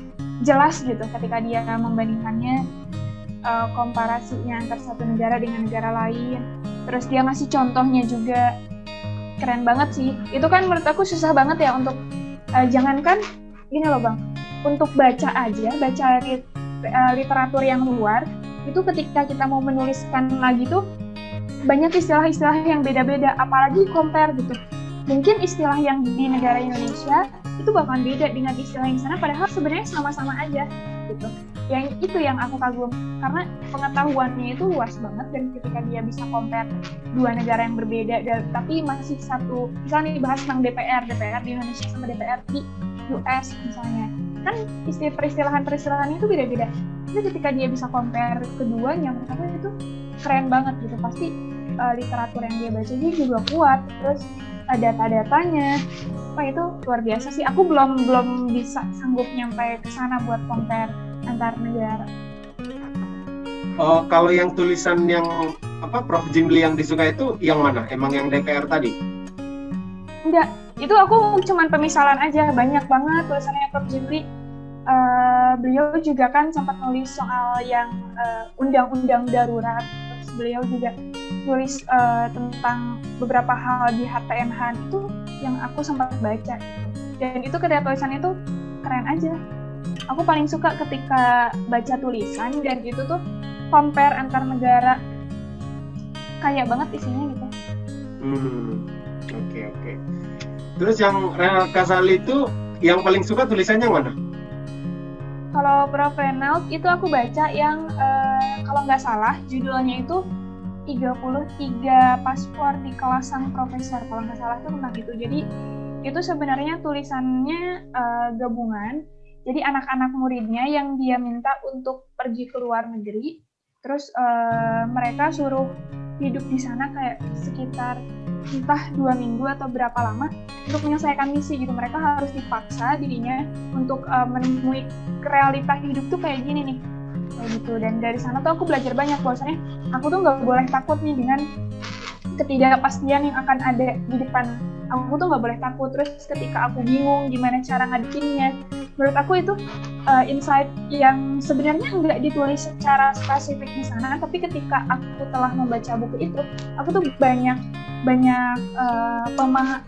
jelas gitu ketika dia membandingkannya, komparasinya antar satu negara dengan negara lain. Terus dia ngasih contohnya juga, keren banget sih. Itu kan menurut aku susah banget ya untuk jangankan gini loh Bang, untuk baca literatur yang luar itu ketika kita mau menuliskan lagi tuh banyak istilah-istilah yang beda-beda, apalagi compare gitu. Mungkin istilah yang di negara Indonesia itu bakalan beda dengan istilah yang sana, padahal sebenarnya sama-sama aja gitu. Yang itu yang aku kagum, karena pengetahuannya itu luas banget, dan ketika dia bisa compare 2 negara yang berbeda tapi masih satu, misalnya bahas tentang DPR di Indonesia sama DPR di US misalnya, kan peristilahan itu beda-beda. Jadi ketika dia bisa compare keduanya, menurut aku itu keren banget gitu. Pasti literatur yang dia baca juga kuat, terus data-datanya, itu luar biasa sih. Aku belum bisa sanggup nyampe ke sana buat compare antar negara. Kalau yang tulisan yang Prof. Jimli yang disuka itu yang mana? Emang yang DPR tadi? Enggak, itu aku cuman pemisalan aja. Banyak banget tulisannya Prof. Jimli. Beliau juga kan sempat nulis soal yang undang-undang darurat. Terus beliau juga nulis tentang beberapa hal di HTNH itu yang aku sempat baca. Dan itu ketika tulisan itu keren aja. Aku paling suka ketika baca tulisan dan itu tuh compare antar negara, kaya banget isinya gitu. Oke. Terus yang Renald Kasali itu yang paling suka tulisannya mana? Kalau Prof. Renald itu aku baca yang kalau nggak salah judulnya itu 33 paspor di kelas sang profesor, kalau nggak salah itu tentang itu. Jadi itu sebenarnya tulisannya gabungan. Jadi anak-anak muridnya yang dia minta untuk pergi ke luar negeri, terus mereka suruh hidup di sana kayak sekitar entah 2 minggu atau berapa lama untuk menyelesaikan misi gitu. Mereka harus dipaksa dirinya untuk menemui realita hidup tuh kayak gini nih, kayak gitu. Dan dari sana tuh aku belajar banyak, bahwasanya aku tuh nggak boleh takut nih dengan ketidakpastian yang akan ada di depan. Aku tuh nggak boleh takut. Terus ketika aku bingung gimana cara ngadepinnya, menurut aku itu insight yang sebenarnya nggak ditulis secara spesifik di sana, tapi ketika aku telah membaca buku itu, aku tuh banyak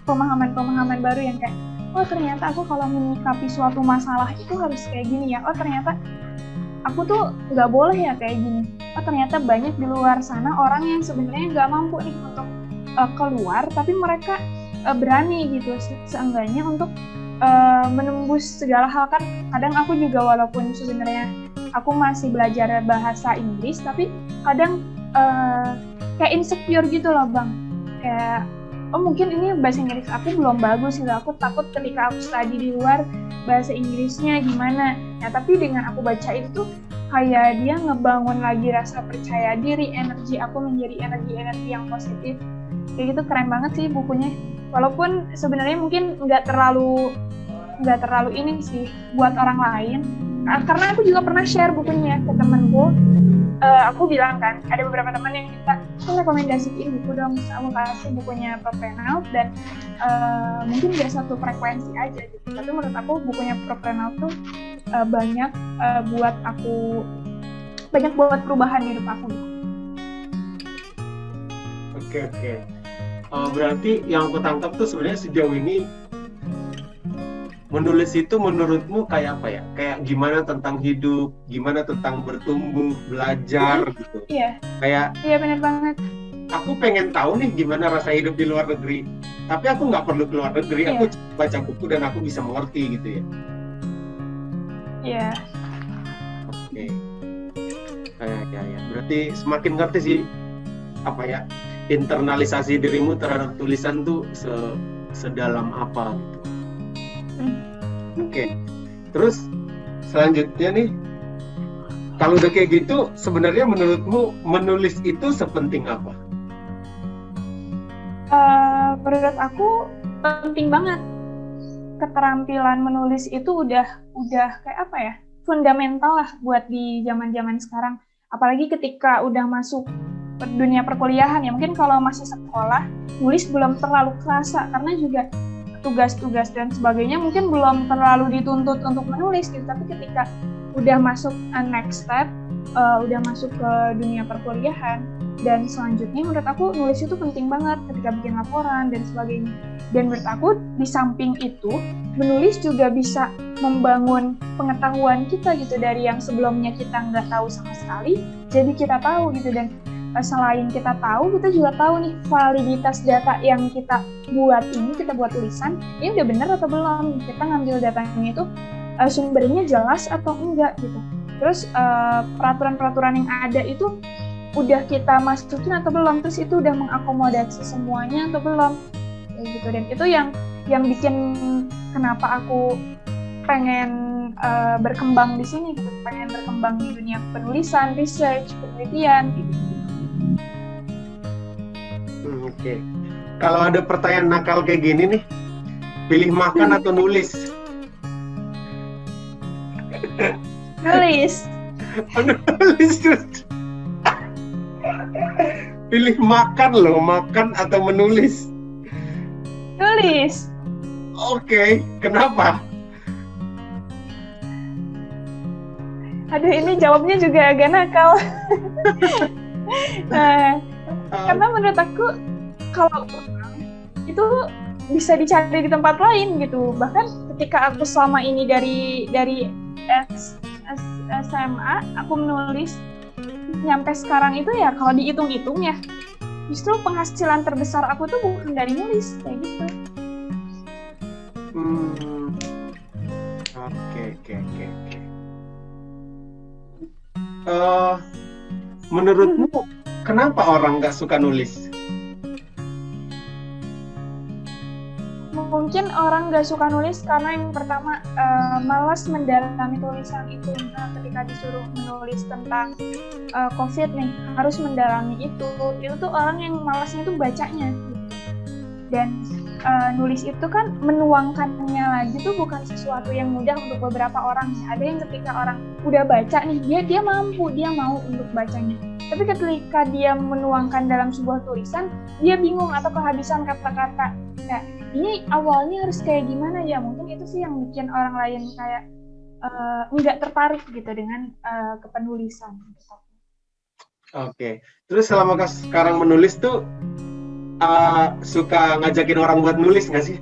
pemahaman baru yang kayak, oh ternyata aku kalau menyikapi suatu masalah itu harus kayak gini ya. Oh ternyata aku tuh nggak boleh ya kayak gini. Oh ternyata banyak di luar sana orang yang sebenarnya nggak mampu nih untuk keluar, tapi mereka berani gitu seenggaknya untuk menembus segala hal. Kan kadang aku juga walaupun sebenarnya aku masih belajar bahasa Inggris, tapi kadang kayak insecure gitu loh Bang. Kayak oh mungkin ini bahasa Inggris aku belum bagus gitu. Aku takut ketika aku study di luar bahasa Inggrisnya gimana. Nah tapi dengan aku baca itu kayak dia ngebangun lagi rasa percaya diri, energi aku menjadi energi-energi yang positif. Kayak gitu keren banget sih bukunya. Walaupun sebenarnya mungkin nggak terlalu ini sih buat orang lain. Karena aku juga pernah share bukunya ke temanku. Aku bilang kan, ada beberapa teman yang minta, rekomendasiin buku dong. Aku kasih bukunya Prof. Reynolds dan mungkin dia satu frekuensi aja gitu. Tapi menurut aku bukunya Prof. Reynolds tuh banyak buat perubahan di hidup aku. Oke. Berarti yang aku tangkap tuh sebenarnya sejauh ini menulis itu menurutmu kayak apa ya? Kayak gimana tentang hidup, gimana tentang bertumbuh, belajar gitu. Iya. Iya benar banget. Aku pengen tahu nih gimana rasa hidup di luar negeri. Tapi aku nggak perlu keluar negeri, aku baca buku dan aku bisa mengerti gitu ya. Iya. Oke. Ya. Berarti semakin ngerti sih apa ya? Internalisasi dirimu terhadap tulisan tuh sedalam apa gitu. Oke. Terus selanjutnya nih, kalau udah kayak gitu, sebenarnya menurutmu menulis itu sepenting apa? Menurut aku penting banget. Keterampilan menulis itu udah kayak apa ya? Fundamental lah buat di zaman-zaman sekarang. Apalagi ketika udah masuk dunia perkuliahan ya. Mungkin kalau masih sekolah, nulis belum terlalu kerasa karena juga tugas-tugas dan sebagainya mungkin belum terlalu dituntut untuk menulis gitu. Tapi ketika udah masuk next step, udah masuk ke dunia perkuliahan dan selanjutnya menurut aku nulis itu penting banget ketika bikin laporan dan sebagainya. Dan menurut aku di samping itu menulis juga bisa membangun pengetahuan kita gitu dari yang sebelumnya kita nggak tahu sama sekali jadi kita tahu gitu. Dan selain kita tahu, kita juga tahu nih validitas data yang kita buat tulisan, ini udah benar atau belum. Kita ngambil datanya itu sumbernya jelas atau enggak gitu. Terus peraturan-peraturan yang ada itu udah kita masukin atau belum, terus itu udah mengakomodasi semuanya atau belum, kayak gitu. Dan itu yang bikin kenapa aku pengen berkembang di sini gitu, pengen berkembang di dunia penulisan, research, penelitian gitu. Oke. Kalau ada pertanyaan nakal kayak gini nih, pilih makan atau nulis? Nulis. Nulis. Pilih makan loh, makan atau menulis? Nulis. Oke, kenapa? Aduh, ini jawabnya juga agak nakal. Karena menurut aku kalau itu bisa dicari di tempat lain gitu. Bahkan ketika aku selama ini dari SMA aku menulis nyampe sekarang itu ya kalau dihitung-hitung ya justru penghasilan terbesar aku tuh bukan dari nulis kayak gitu. Oke. Menurutmu kenapa orang nggak suka nulis? Mungkin orang nggak suka nulis karena yang pertama malas mendalami tulisan itu. Nah, ketika disuruh menulis tentang COVID nih, harus mendalami itu tuh orang yang malasnya tuh bacanya. Dan nulis itu kan menuangkannya lagi tuh bukan sesuatu yang mudah untuk beberapa orang. Ada yang ketika orang udah baca nih, dia mampu, dia mau untuk bacanya. Tapi ketika dia menuangkan dalam sebuah tulisan, dia bingung atau kehabisan kata-kata. Nah, ini awalnya harus kayak gimana ya? Mungkin itu sih yang bikin orang lain kayak nggak tertarik gitu dengan kepenulisan. Oke. Terus selama sekarang menulis tuh suka ngajakin orang buat nulis nggak sih?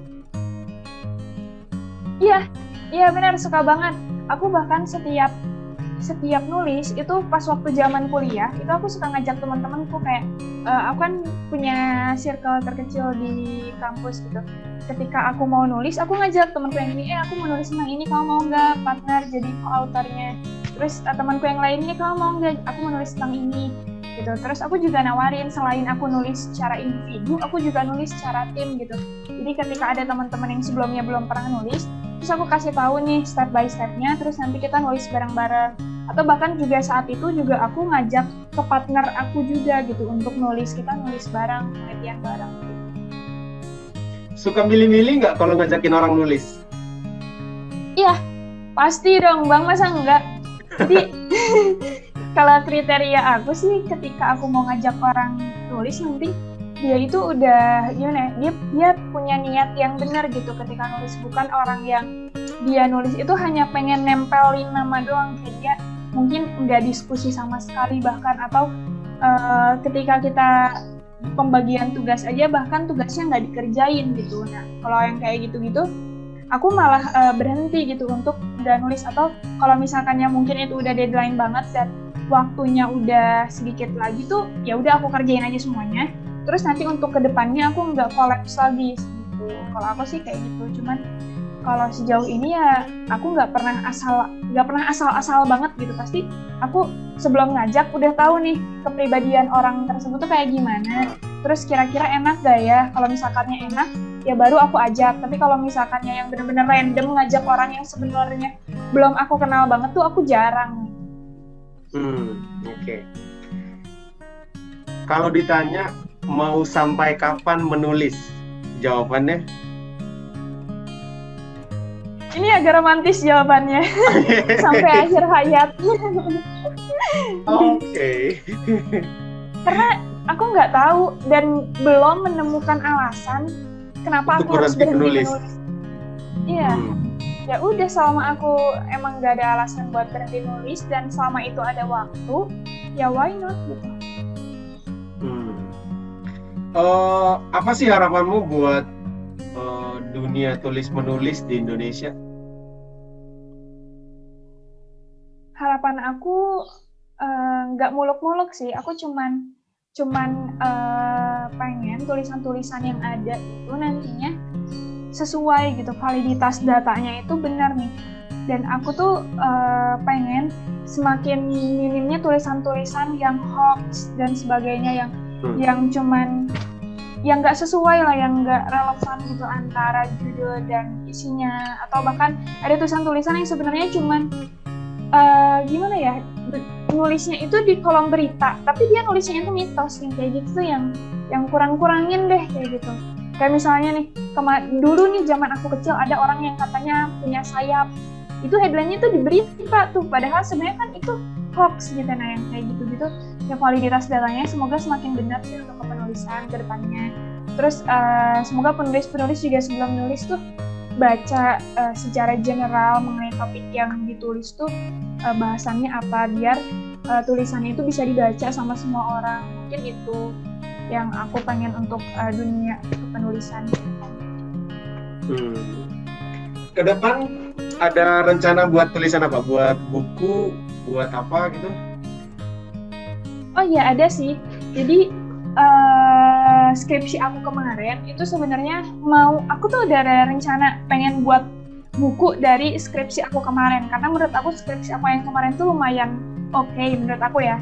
Iya benar, suka banget. Aku bahkan setiap nulis itu pas waktu zaman kuliah itu aku suka ngajak teman-temanku kayak aku kan punya circle terkecil di kampus gitu. Ketika aku mau nulis, aku ngajak temanku yang ini, aku mau nulis tentang ini, kamu mau nggak partner jadi co-autornya? Terus temanku yang lainnya, kamu mau nggak? Aku mau nulis tentang ini. gitu. Terus aku juga nawarin, selain aku nulis secara individu, aku juga nulis secara tim gitu. Jadi ketika ada teman-teman yang sebelumnya belum pernah nulis, terus aku kasih tahu nih step by stepnya, terus nanti kita nulis bareng-bareng. Atau bahkan juga saat itu juga aku ngajak ke partner aku juga gitu untuk nulis, kita nulis bareng, penelitian bareng. Suka milih-milih nggak kalau ngajakin orang nulis? Iya, pasti dong Bang, masa enggak? Jadi kalau kriteria aku sih ketika aku mau ngajak orang nulis, yang penting dia itu udah gimana ya, dia punya niat yang benar gitu ketika nulis, bukan orang yang dia nulis itu hanya pengen nempelin nama doang, kayak dia mungkin nggak diskusi sama sekali bahkan, atau ketika kita pembagian tugas aja bahkan tugasnya nggak dikerjain gitu. Nah kalau yang kayak gitu-gitu aku malah berhenti gitu untuk nggak nulis. Atau kalau misalkannya mungkin itu udah deadline banget dan waktunya udah sedikit lagi tuh, ya udah aku kerjain aja semuanya. Terus nanti untuk kedepannya aku nggak kolaps lagi gitu. Kalau aku sih kayak gitu. Cuman kalau sejauh ini ya aku nggak pernah asal-asal banget gitu. Pasti aku sebelum ngajak udah tahu nih kepribadian orang tersebut tuh kayak gimana. Terus kira-kira enak gak ya? Kalau misalkannya enak, ya baru aku ajak. Tapi kalau misalkannya yang benar-benar random ngajak orang yang sebenarnya belum aku kenal banget tuh aku jarang. Oke. Kalau ditanya mau sampai kapan menulis, jawabannya? Ini agak romantis jawabannya. Sampai akhir hayat. Oke. Karena aku nggak tahu dan belum menemukan alasan kenapa Untuk aku harus berhenti menulis. Iya. Ya udah, selama aku emang nggak ada alasan buat berhenti nulis dan selama itu ada waktu, ya why not gitu. Apa sih harapanmu buat dunia tulis menulis di Indonesia? Harapan aku nggak muluk-muluk sih. Aku cuman pengen tulisan-tulisan yang ada itu nantinya sesuai gitu, validitas datanya itu benar nih. Dan aku tuh pengen semakin minimnya tulisan-tulisan yang hoax dan sebagainya, yang cuman yang nggak sesuai lah, yang nggak relevan gitu antara judul dan isinya. Atau bahkan ada tulisan-tulisan yang sebenarnya cuman gimana ya, nulisnya itu di kolom berita tapi dia nulisnya itu mitos, yang kayak gitu tuh yang kurang-kurangin deh kayak gitu. Kayak misalnya nih, dulu nih zaman aku kecil ada orang yang katanya punya sayap, itu headline-nya tuh di berita tuh, padahal sebenarnya kan itu hoax gitu. Nah yang kayak gitu-gitu ya, validitas datanya semoga semakin benar sih untuk penulisan ke depannya. Terus semoga penulis-penulis juga sebelum nulis tuh baca secara general mengenai topik yang ditulis tuh bahasannya apa, biar tulisannya itu bisa dibaca sama semua orang. Mungkin itu yang aku pengen untuk dunia penulisan. Ke depan ada rencana buat tulisan apa? Buat buku, buat apa gitu? Oh iya ada sih. Jadi skripsi aku kemarin itu sebenarnya aku tuh udah ada rencana pengen buat buku dari skripsi aku kemarin, karena menurut aku skripsi aku yang kemarin tuh lumayan oke menurut aku ya.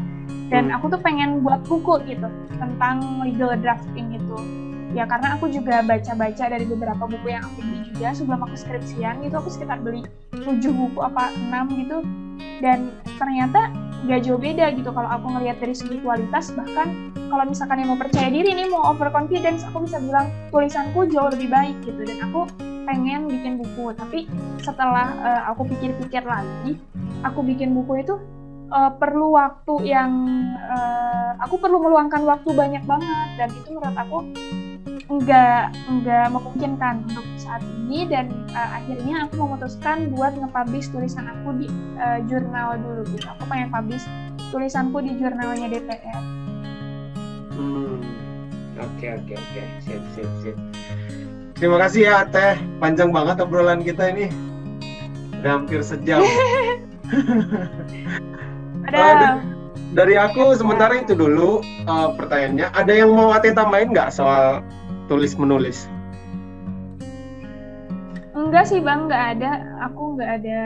Dan aku tuh pengen buat buku gitu tentang legal drafting itu. Ya karena aku juga baca-baca dari beberapa buku yang aku beli juga sebelum aku skripsian gitu. Aku sekitar beli 7 buku apa 6 gitu. Dan ternyata gak jauh beda gitu kalau aku ngelihat dari segi kualitas. Bahkan kalau misalkan yang mau percaya diri nih, mau overconfidence, aku bisa bilang tulisanku jauh lebih baik gitu. Dan aku pengen bikin buku. Tapi setelah aku pikir-pikir lagi, aku bikin buku itu perlu waktu yang aku perlu meluangkan waktu banyak banget, dan itu menurut aku enggak memungkinkan untuk saat ini. Dan akhirnya aku memutuskan buat nge-publish tulisan aku di jurnal dulu gitu. Aku pengen publish tulisanku di jurnalnya DPR. Oke. Siap. Terima kasih ya Teh, panjang banget obrolan kita ini, udah hampir sejam. Dari aku sementara itu dulu pertanyaannya. Ada yang mau Ate tambahin nggak soal tulis menulis? Enggak sih Bang, nggak ada. Aku nggak ada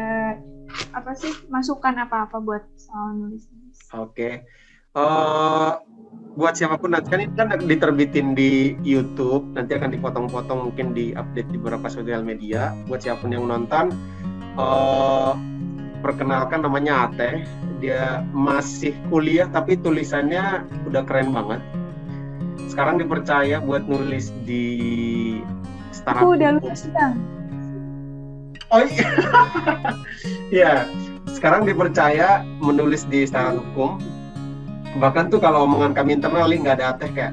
masukan apa-apa buat soal nulis. Oke. Eh, buat siapapun nanti kan ini kan diterbitin di YouTube, nanti akan dipotong-potong mungkin di-update di beberapa sosial media. Buat siapapun yang nonton, perkenalkan namanya Ateh. Dia masih kuliah tapi tulisannya udah keren banget. Sekarang dipercaya buat nulis di startup. Aku udah lulus Bang. Oh iya. Ya, sekarang dipercaya menulis di startup hukum. Bahkan tuh kalau omongan kami internal nggak ada Ateh kayak,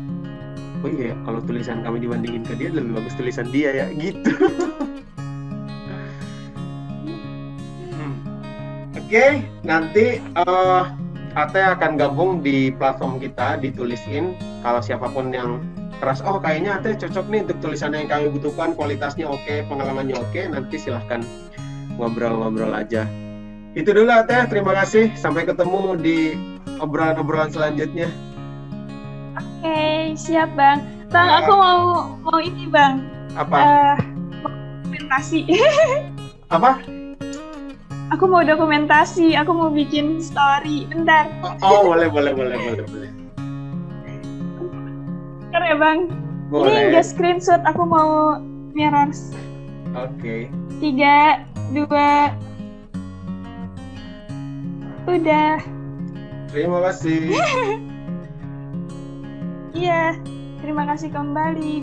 oh iya kalau tulisan kami dibandingin ke dia lebih bagus tulisan dia ya gitu. Oke, nanti Ateh akan gabung di platform kita, ditulisin. Kalau siapapun yang keras, oh kayaknya Ateh cocok nih untuk tulisan yang kami butuhkan, kualitasnya oke, pengalamannya oke, nanti silahkan ngobrol-ngobrol aja. Itu dulu Ateh, terima kasih. Sampai ketemu di obrolan-obrolan selanjutnya. Oke, siap Bang. Bang, aku mau ini Bang. Apa? Dokumentasi. Apa? Aku mau dokumentasi, aku mau bikin story. Bentar. Oh, boleh. Bentar ya Bang. Boleh. Ini nggak screenshot, aku mau mirror. Oke. 3, 2, udah. Terima kasih. Iya, terima kasih kembali.